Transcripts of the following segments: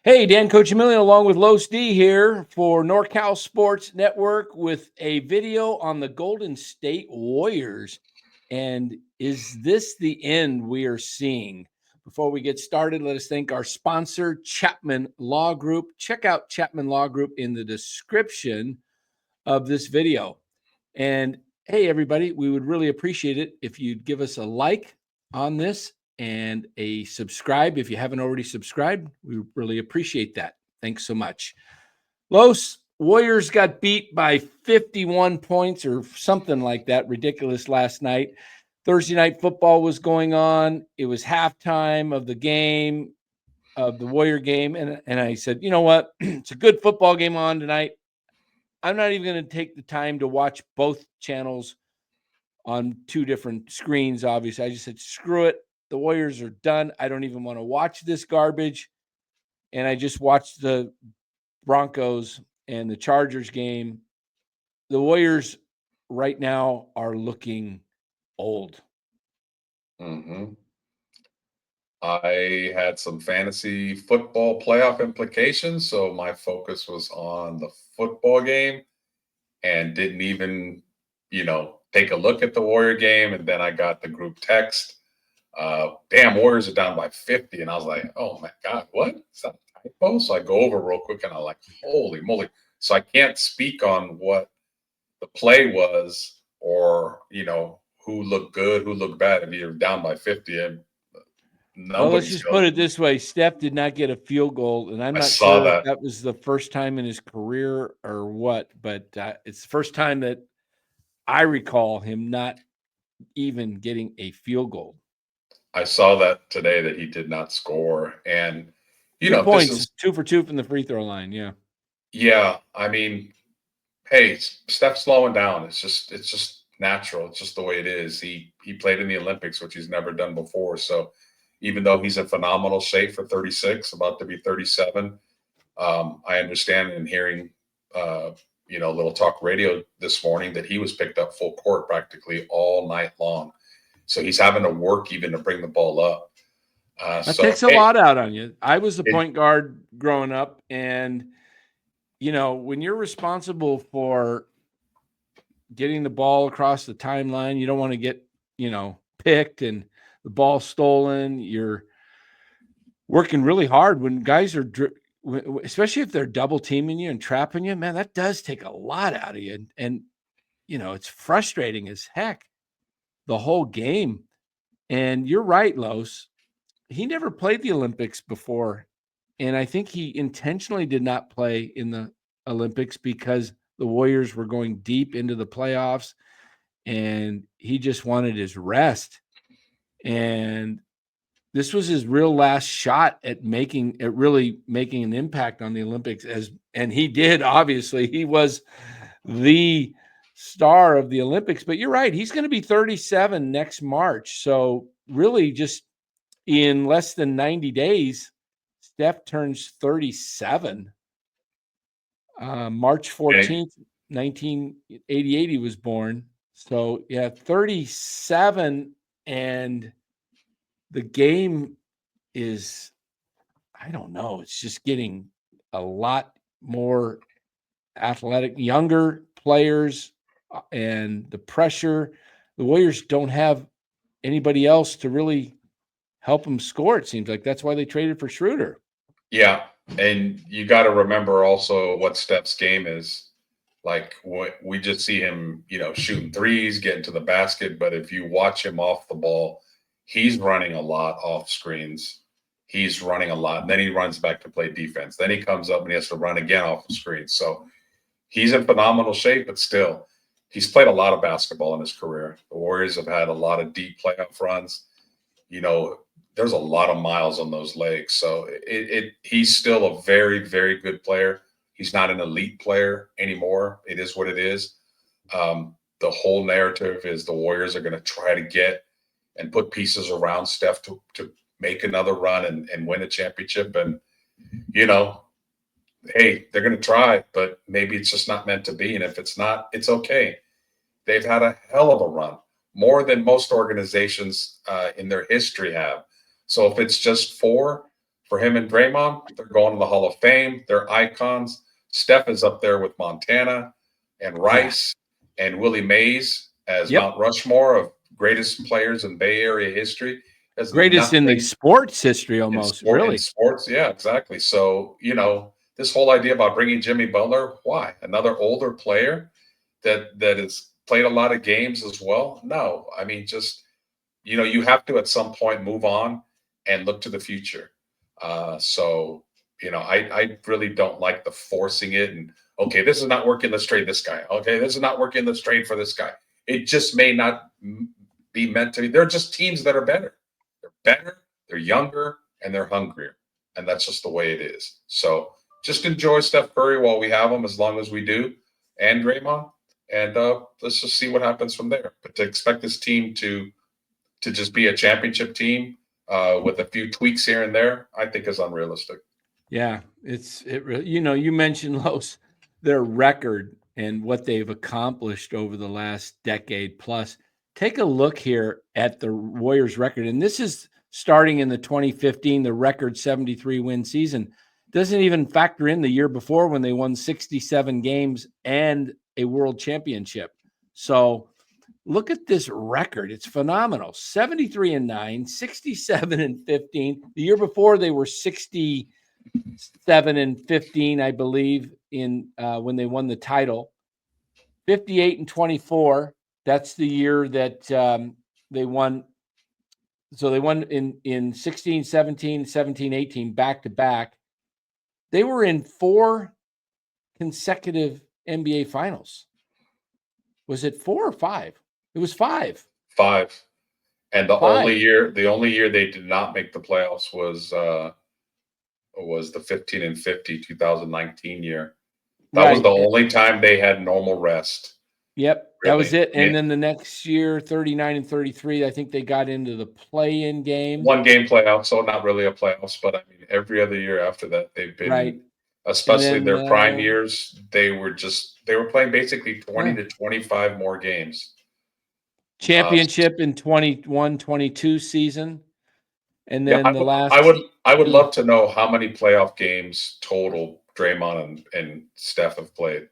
Hey, Dan Coachimillion along with Los D here for NorCal Sports Network with a video on the Golden State Warriors. And is this the end we are seeing? Before we get started, let us thank our sponsor, Chapman Law Group. Check out Chapman Law Group in the description of this video. And hey, everybody, we would really appreciate it if you'd give us a like on this and a subscribe if you haven't already subscribed. We really appreciate that. Thanks so much. Los Warriors got beat by 51 points or something like that, ridiculous last night. Thursday night football was going on. It was halftime of the game, of the Warrior game. And I said, you know what? It's a good football game on tonight. I'm not even going to take the time to watch both channels on two different screens, obviously. I just said, screw it. The Warriors are done. I don't even want to watch this garbage. And I just watched the Broncos and the Chargers game. The Warriors right now are looking old. Mm-hmm. I had some fantasy football playoff implications, so my focus was on the football game and didn't even, take a look at the Warrior game. And then I got the group text. Damn, Warriors are down by 50. And I was like, oh my God, what? Is that a typo? So I go over real quick and I'm like, holy moly. So I can't speak on what the play was or, who looked good, who looked bad. If you're down by 50, and Well, let's nobody's just put going. it this way. Steph did not get a field goal, and I'm I not saw sure if that. that was the first time in his career or what, but it's the first time that I recall him not even getting a field goal. I saw that today that he did not score. And, 2 this points, is, 2 for 2 from the free throw line, yeah. yeah, I mean, hey, Steph's slowing down. It's just natural. It's just the way it is. He played in the Olympics, which he's never done before. So even though he's in phenomenal shape for 36, about to be 37, I understand in hearing, little talk radio this morning that he was picked up full court practically all night long. So he's having to work even to bring the ball up. That So takes a hey, lot out on you. I was the it, point guard growing up, and, when you're responsible for getting the ball across the timeline, you don't wanna get, picked and the ball stolen. You're working really hard when guys are especially if they're double teaming you and trapping you, man, that does take a lot out of you. And it's frustrating as heck the whole game. And you're right, Los. He never played the Olympics before. And I think he intentionally did not play in the Olympics because the Warriors were going deep into the playoffs and he just wanted his rest. And this was his real last shot at really making an impact on the Olympics, and he did. Obviously, he was the star of the Olympics. But you're right, he's going to be 37 next March. So really, just in less than 90 days, Steph turns 37. March and 14th, 1988, he was born. So yeah, 37, and the game is, I don't know, it's just getting a lot more athletic, younger players, and the pressure. The Warriors don't have anybody else to really help them score, it seems like. That's why they traded for Schroeder. yeah, and you got to remember also what Steph's game is. Like we just see him, shooting threes, getting to the basket. But if you watch him off the ball, he's running a lot off screens. He's running a lot. And then he runs back to play defense. Then he comes up and he has to run again off the screen. So he's in phenomenal shape, but still, he's played a lot of basketball in his career. The Warriors have had a lot of deep playoff runs. You know, there's a lot of miles on those legs. So he's still a very, very good player. He's not an elite player anymore. It is what it is. The whole narrative is the Warriors are going to try to get and put pieces around Steph to make another run and win a championship. And, you know, hey, they're going to try, but maybe it's just not meant to be. And if it's not, it's okay. They've had a hell of a run, more than most organizations in their history have. So if it's just 4 for him and Draymond, they're going to the Hall of Fame. They're icons. Steph is up there with Montana and Rice and Willie Mays as Mount Rushmore of greatest players in Bay Area history. There's Greatest in the sports history, almost. In sports, yeah, exactly. So, this whole idea about bringing Jimmy Butler, why? Another older player that has played a lot of games as well? No. I mean, just, you have to at some point move on and look to the future. So, I really don't like the forcing it and, okay, this is not working, let's trade this guy. Okay, this is not working, let's trade for this guy. It just may not be meant to be. They're just teams that are better. They're better, they're younger, and they're hungrier. And that's just the way it is. So just enjoy Steph Curry while we have him, as long as we do, and Draymond. And let's just see what happens from there. But to expect this team to just be a championship team with a few tweaks here and there, I think is unrealistic. Yeah, you mentioned their record and what they've accomplished over the last decade plus. Take a look here at the Warriors' record, and this is starting in the 2015, the record 73 win season. Doesn't even factor in the year before when they won 67 games and a world championship. So look at this record. It's phenomenal. 73-9, 67-15. The year before they were 67-15, I believe, in when they won the title. 58-24. That's the year that they won. So they won in 16, 17, 17, 18, back to back. They were in 4 consecutive NBA finals. Was it 4 or 5? It was 5. 5. And the only year they did not make the playoffs was the 15-50 2019 year. That was the only time they had normal rest. Yep, really. That was it. And then the next year, 39-33, I think they got into the play-in game. 1-game playoff, so not really a playoffs, but I mean, every other year after that, they've been, especially their prime years, they were playing basically 20 to 25 more games. Championship in 21-22 season. And then the last. I would love to know how many playoff games total Draymond and Steph have played.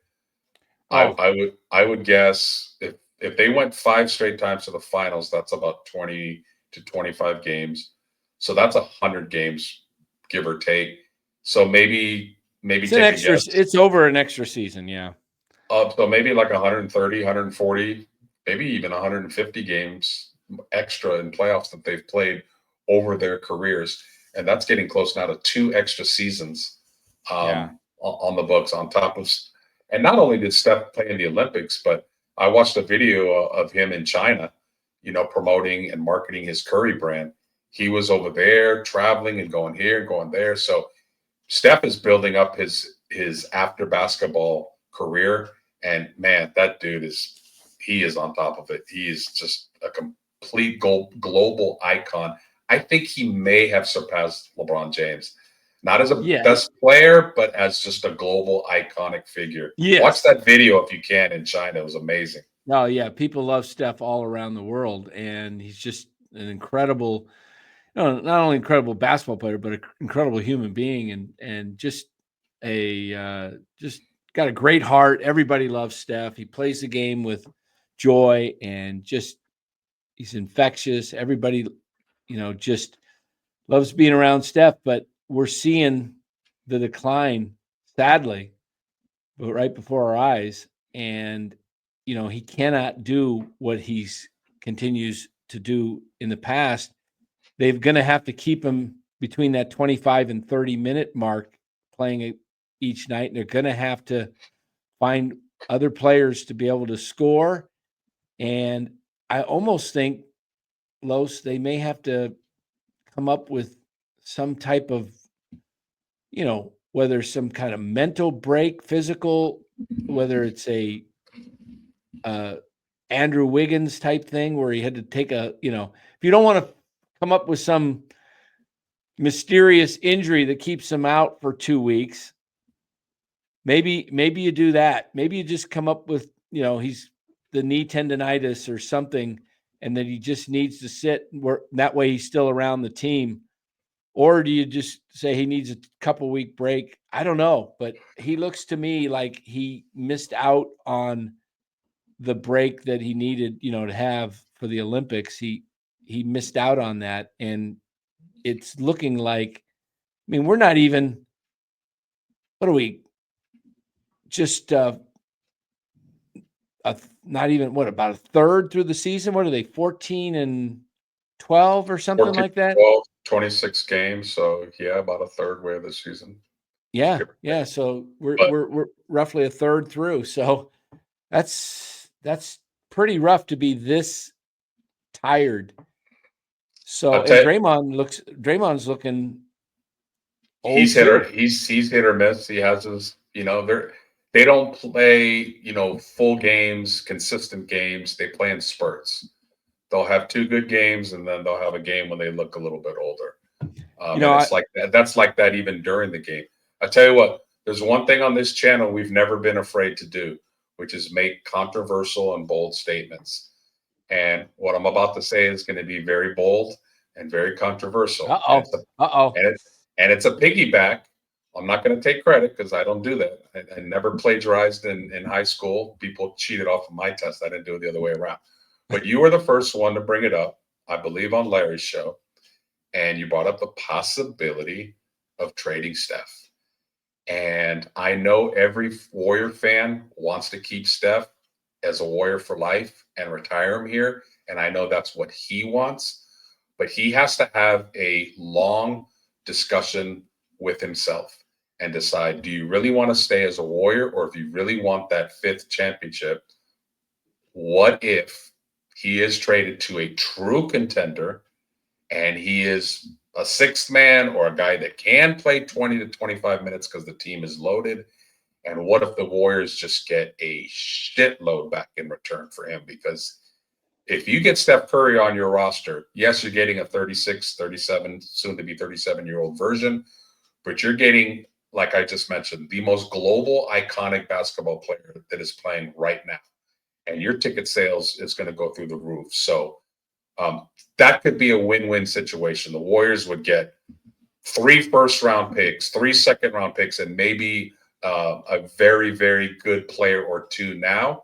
I would guess if they went 5 straight times to the finals, that's about 20 to 25 games. So that's 100 games, give or take. So maybe it's an extra. It's over an extra season, yeah. So maybe like 130, 140, maybe even 150 games extra in playoffs that they've played over their careers, and that's getting close now to 2 extra seasons on the books on top of. And not only did Steph play in the Olympics, but I watched a video of him in China, promoting and marketing his Curry brand. He was over there traveling and going here and going there. So Steph is building up his after basketball career. And man, that dude he is on top of it. He is just a complete global icon. I think he may have surpassed LeBron James. Not as a best player, but as just a global iconic figure. Yes. Watch that video if you can in China. It was amazing. Oh, yeah. People love Steph all around the world. And he's just an incredible, not only incredible basketball player, but an incredible human being and just got a great heart. Everybody loves Steph. He plays the game with joy and he's infectious. Everybody, just loves being around Steph, but we're seeing the decline, sadly, but right before our eyes. And, he cannot do what he's continues to do in the past. They're going to have to keep him between that 25 and 30-minute mark playing each night. And they're going to have to find other players to be able to score. And I almost think, they may have to come up with some type of, whether some kind of mental break, physical, whether it's a Andrew Wiggins type thing where he had to take if you don't want to come up with some mysterious injury that keeps him out for 2 weeks, maybe you do that. Maybe you just come up with, he's the knee tendonitis or something, and that he just needs to sit where that way he's still around the team. Or do you just say he needs a couple week break? I don't know, but he looks to me like he missed out on the break that he needed, to have for the Olympics. He missed out on that, and it's looking like, I mean, we're not even, what are we? Just not even, what, about a third through the season? What are they, 14-12 or something 14, like that? 12, 26 games. So yeah, about a third way of the season. Yeah, yeah. So But we're roughly a third through. So that's pretty rough to be this tired. So, I'll and tell you, Draymond's looking he's old hit or too. he's hit or miss. He has his, they don't play, full games, consistent games. They play in spurts. They'll have 2 good games, and then they'll have a game when they look a little bit older. And I, it's like that. That's like that even during the game. I tell you what, there's one thing on this channel we've never been afraid to do, which is make controversial and bold statements. And what I'm about to say is going to be very bold and very controversial. And it's a piggyback. I'm not going to take credit because I don't do that. I never plagiarized in high school. People cheated off of my test. I didn't do it the other way around. But you were the first one to bring it up, I believe, on Larry's show. And you brought up the possibility of trading Steph. And I know every Warrior fan wants to keep Steph as a Warrior for life and retire him here. And I know that's what he wants. But he has to have a long discussion with himself and decide, do you really want to stay as a Warrior, or if you really want that 5th championship, what if he is traded to a true contender and he is a 6th man or a guy that can play 20 to 25 minutes because the team is loaded? And what if the Warriors just get a shitload back in return for him? Because if you get Steph Curry on your roster, yes, you're getting a 36, 37, soon to be 37-year-old version, but you're getting, like I just mentioned, the most global, iconic basketball player that is playing right now. And your ticket sales is going to go through the roof. So that could be a win-win situation. The Warriors would get 3 first-round picks, 3 second-round picks, and maybe a very, very good player or 2 now.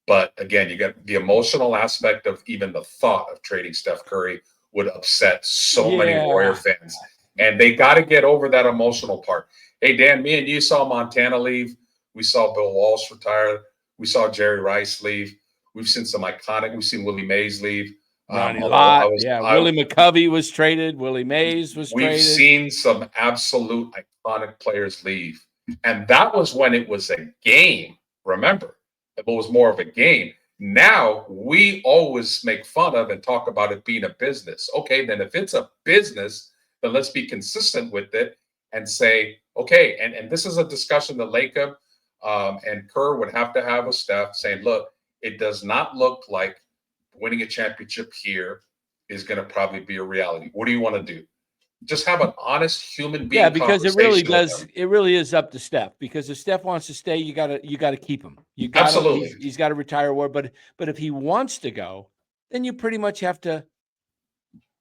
But again, you get the emotional aspect of even the thought of trading Steph Curry would upset so many Warrior fans. And they got to get over that emotional part. Hey, Dan, me and you saw Montana leave. We saw Bill Walsh retire. We saw Jerry Rice leave. We've seen some iconic. We've seen Willie Mays leave. Ronnie Lott. Willie McCovey was traded. Willie Mays was traded. We've seen some absolute iconic players leave. And that was when it was a game, remember? It was more of a game. Now we always make fun of and talk about it being a business. Okay, then if it's a business, then let's be consistent with it and say, okay, and this is a discussion that Lacob and Kerr would have to have with Steph, saying, look, it does not look like winning a championship here is going to probably be a reality. What do you want to do? Just have an honest human being. Yeah, because it really does. It really is up to Steph. Because if Steph wants to stay, you gotta keep him. You got absolutely. He's got to retire war. But if he wants to go, then you pretty much have to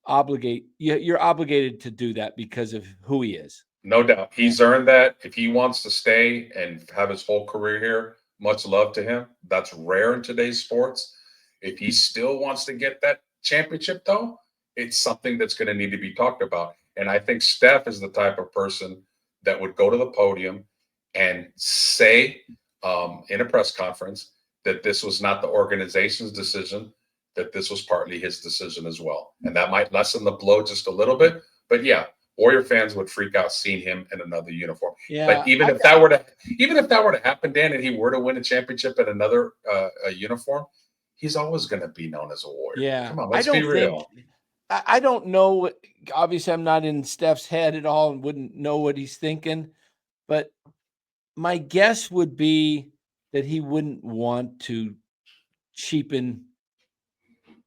obligate. You're obligated to do that because of who he is. No doubt, he's earned that. If he wants to stay and have his whole career here, much love to him. That's rare in today's sports. If he still wants to get that championship, though, it's something that's going to need to be talked about. And I think Steph is the type of person that would go to the podium and say in a press conference that this was not the organization's decision, that this was partly his decision as well. And that might lessen the blow just a little bit. But yeah, Warrior fans would freak out seeing him in another uniform. Yeah, but even if that were to happen, Dan, and he were to win a championship in another uniform, he's always going to be known as a Warrior. Yeah, come on, let's be real. I don't know. Obviously, I'm not in Steph's head at all and wouldn't know what he's thinking. But my guess would be that he wouldn't want to cheapen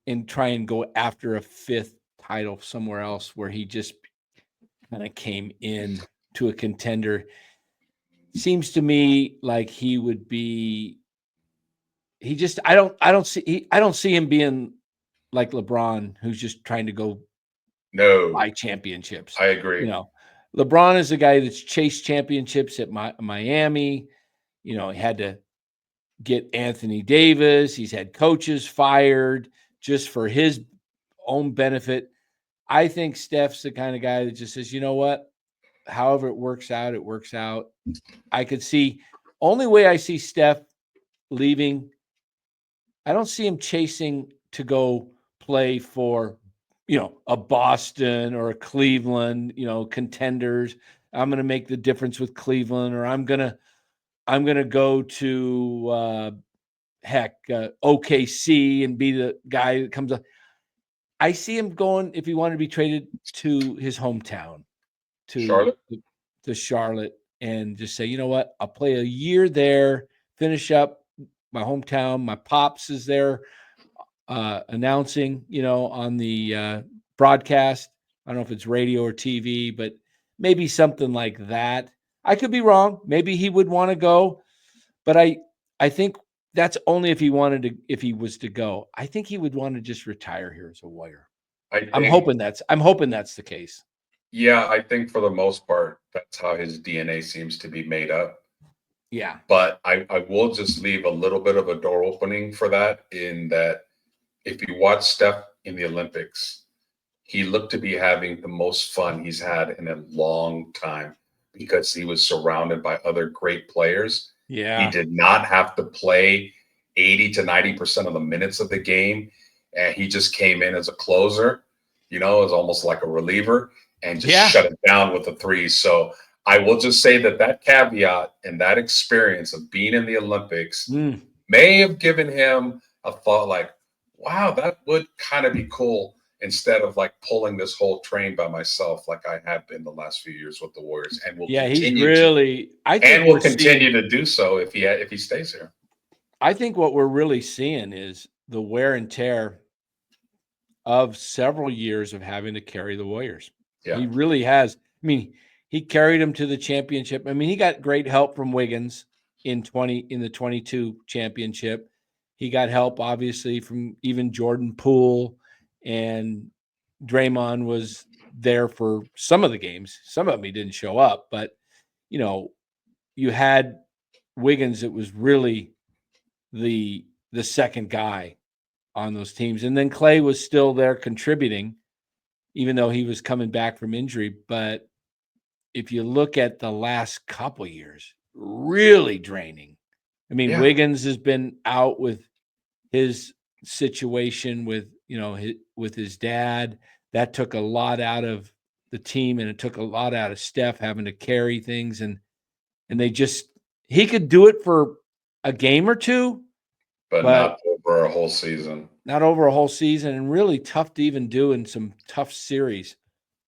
and try and go after a 5th title somewhere else where he just kind of came in to a contender. Seems to me like he would be. He just. I don't see him being like LeBron, who's just trying to go No, buy championships. I agree. You know, LeBron is a guy that's chased championships at Miami. You know, he had to get Anthony Davis. He's had coaches fired just for his own benefit. I think Steph's the kind of guy that just says, you know what? However it works out, it works out. I could see only way I see Steph leaving, I don't see him chasing to go play for, a Boston or a Cleveland, contenders. I'm going to make the difference with Cleveland, or I'm going to go to OKC and be the guy that comes up. I see him going, if he wanted to be traded, to his hometown, to Charlotte, and just say, you know what, I'll play a year there, finish up my hometown. My pops is there announcing, on the broadcast. I don't know if it's radio or TV, but maybe something like that. I could be wrong. Maybe he would want to go, but I think that's only if he was to go. I think he would want to just retire here as a Warrior. I'm hoping that's the case. Yeah, I think for the most part, that's how his DNA seems to be made up. Yeah. But I will just leave a little bit of a door opening for that, in that if you watch Steph in the Olympics, he looked to be having the most fun he's had in a long time because he was surrounded by other great players. Yeah. He did not have to play 80 to 90% of the minutes of the game. And he just came in as a closer, as almost like a reliever, and just shut it down with the threes. So I will just say that caveat and that experience of being in the Olympics may have given him a thought like, wow, that would kind of be cool, instead of like pulling this whole train by myself like I have been the last few years with the Warriors, and will continue to do so if he stays here. I think what we're really seeing is the wear and tear of several years of having to carry the Warriors. Yeah. He really has. I mean, he carried him to the championship. I mean, he got great help from Wiggins in the 22 championship. He got help, obviously, from even Jordan Poole, and Draymond was there for some of the games. Some of them he didn't show up, but, you had Wiggins that was really the second guy on those teams. And then Clay was still there contributing, even though he was coming back from injury. But if you look at the last couple of years, really draining. I mean, Wiggins has been out with his situation with, with his dad. That took a lot out of the team, and it took a lot out of Steph having to carry things. And he could do it for a game or two, but not over a whole season. Not over a whole season, and really tough to even do in some tough series.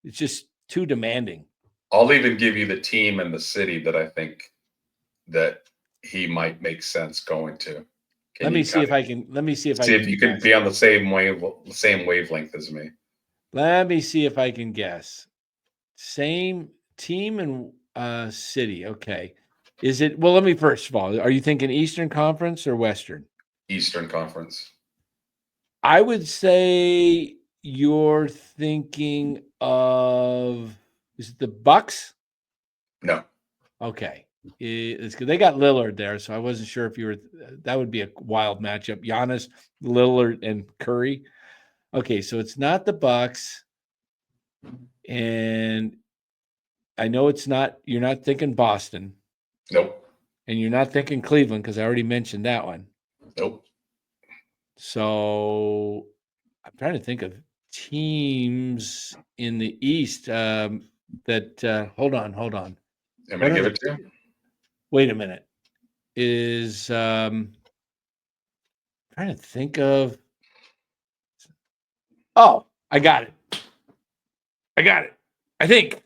It's just too demanding. I'll even give you the team and the city that I think that he might make sense going to. Let me see if you can be on the same wavelength as me. Let me see if I can guess. Same team and city. Okay. Is it, well, let me first of all, are you thinking Eastern Conference or Western? Eastern Conference. I would say you're thinking of, is it the Bucks? No. Okay. It's good. They got Lillard there, so I wasn't sure if that would be a wild matchup. Giannis, Lillard, and Curry. Okay, so it's not the Bucks. And I know you're not thinking Boston. Nope. And you're not thinking Cleveland, because I already mentioned that one. Nope. So I'm trying to think of teams in the East that hold on. Am I give it to you? Wait a minute. Trying to think of. Oh, I got it. I think.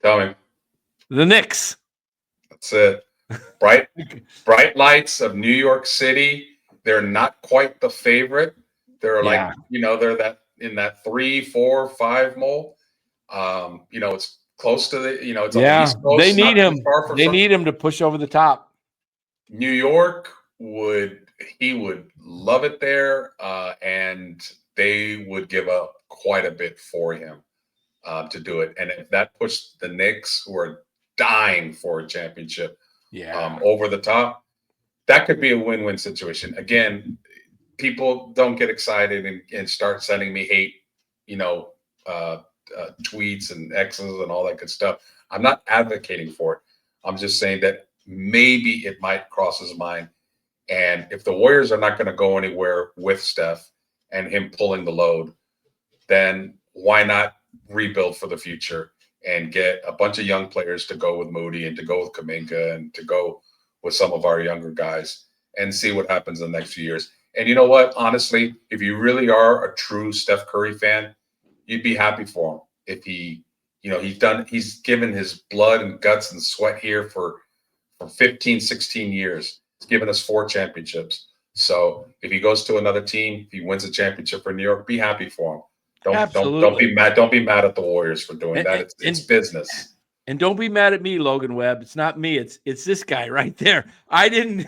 Tell me. The Knicks. That's it. Bright lights of New York City. They're not quite the favorite. They're like, they're that in that 3, 4, 5 mold. It's close to the, it's on the East Coast. They need him. They need him to push over the top. New York would love it there, and they would give up quite a bit for him. to do it. And if that pushed the Knicks, who are dying for a championship, over the top, that could be a win-win situation. Again, people don't get excited and start sending me hate, tweets and X's and all that good stuff. I'm not advocating for it. I'm just saying that maybe it might cross his mind. And if the Warriors are not going to go anywhere with Steph and him pulling the load, then why not rebuild for the future and get a bunch of young players to go with Moody and to go with Kuminga and to go with some of our younger guys and see what happens in the next few years. And you know what? Honestly, if you really are a true Steph Curry fan, you'd be happy for him if he's given his blood and guts and sweat here for 15, 16 years. He's given us 4 championships. So if he goes to another team, if he wins a championship for New York, be happy for him. Don't be mad. Don't be mad at the Warriors for doing that. It's business. And don't be mad at me, Logan Webb. It's not me. It's this guy right there. I didn't.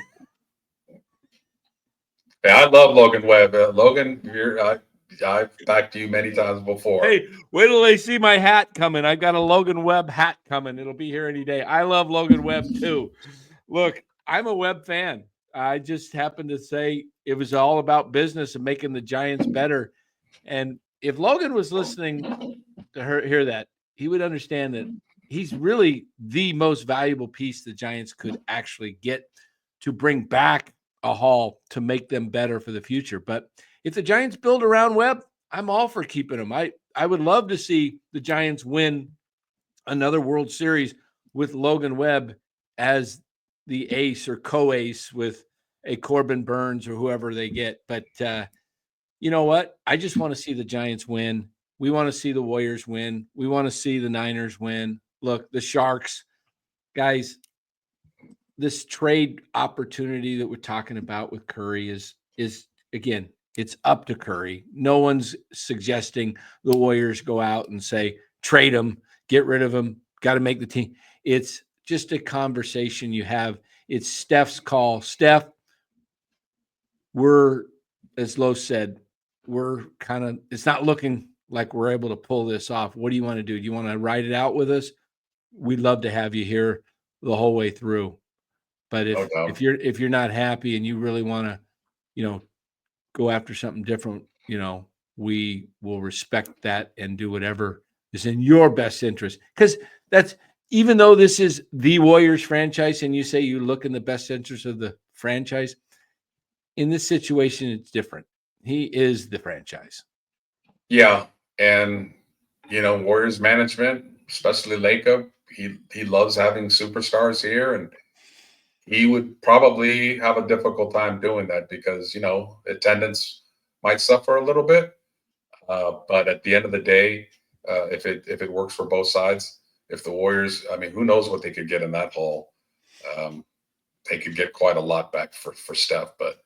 Yeah, I love Logan Webb. Logan, I've backed you many times before. Hey, wait till they see my hat coming. I've got a Logan Webb hat coming. It'll be here any day. I love Logan Webb too. Look, I'm a Webb fan. I just happened to say it was all about business and making the Giants better. And if Logan was listening to hear that, he would understand that he's really the most valuable piece the Giants could actually get to bring back a haul to make them better for the future. But if the Giants build around Webb, I'm all for keeping him. I would love to see the Giants win another World Series with Logan Webb as the ace or co-ace with a Corbin Burns or whoever they get. But you know what? I just want to see the Giants win. We want to see the Warriors win. We want to see the Niners win. Look, the Sharks, guys, this trade opportunity that we're talking about with Curry is again, it's up to Curry. No one's suggesting the Warriors go out and say, trade him, get rid of him, got to make the team. It's just a conversation you have. It's Steph's call. Steph, we're, as Lo said, we're kind of, it's not looking like we're able to pull this off. What do you want to do? Do you want to ride it out with us? We'd love to have you here the whole way through. But if you're not happy and you really want to, go after something different, we will respect that and do whatever is in your best interest. Because that's, even though this is the Warriors franchise and you say you look in the best interest of the franchise, in this situation, it's different. He is the franchise. Yeah. And, Warriors management, especially Lacob, he loves having superstars here, and he would probably have a difficult time doing that because, attendance might suffer a little bit. But at the end of the day, if it works for both sides, if the Warriors, who knows what they could get in that hall? They could get quite a lot back for Steph, but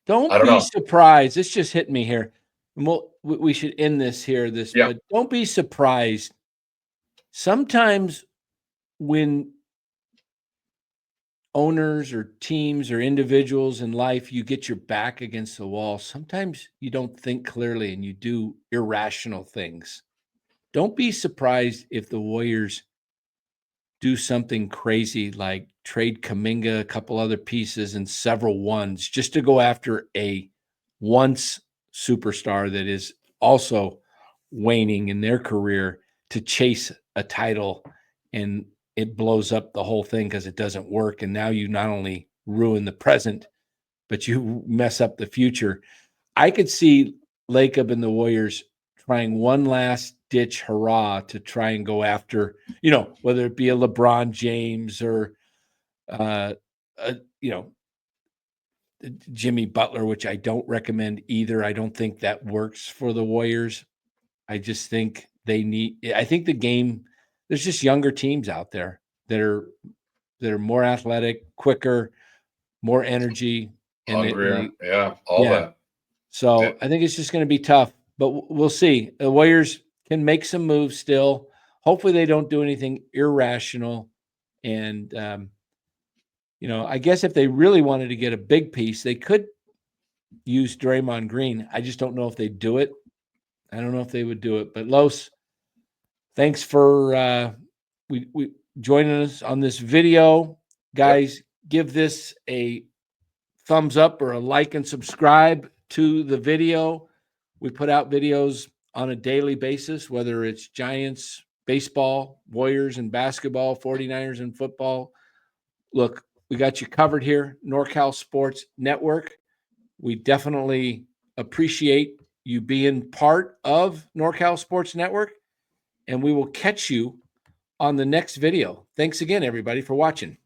don't be surprised. This just hit me here. And we should end this here. But don't be surprised. Sometimes when owners or teams or individuals in life, you get your back against the wall, sometimes you don't think clearly and you do irrational things. Don't be surprised if the Warriors do something crazy like trade Kuminga, a couple other pieces, and several ones just to go after a once superstar that is also waning in their career to chase a title, and it blows up the whole thing because it doesn't work. And now you not only ruin the present, but you mess up the future. I could see Lacob and the Warriors trying one last ditch hurrah to try and go after, whether it be a LeBron James or, Jimmy Butler, which I don't recommend either. I don't think that works for the Warriors. I just think I think the game, there's just younger teams out there that are more athletic, quicker, more energy, and hungrier. That. So I think it's just going to be tough, but we'll see. The Warriors can make some moves still. Hopefully they don't do anything irrational. And, I guess if they really wanted to get a big piece, they could use Draymond Green. I just don't know if they'd do it. I don't know if they would do it. But Los, Thanks for we joining us on this video. Guys, give this a thumbs up or a like and subscribe to the video. We put out videos on a daily basis, whether it's Giants baseball, Warriors and basketball, 49ers and football. Look, we got you covered here, NorCal Sports Network. We definitely appreciate you being part of NorCal Sports Network, and we will catch you on the next video. Thanks again, everybody, for watching.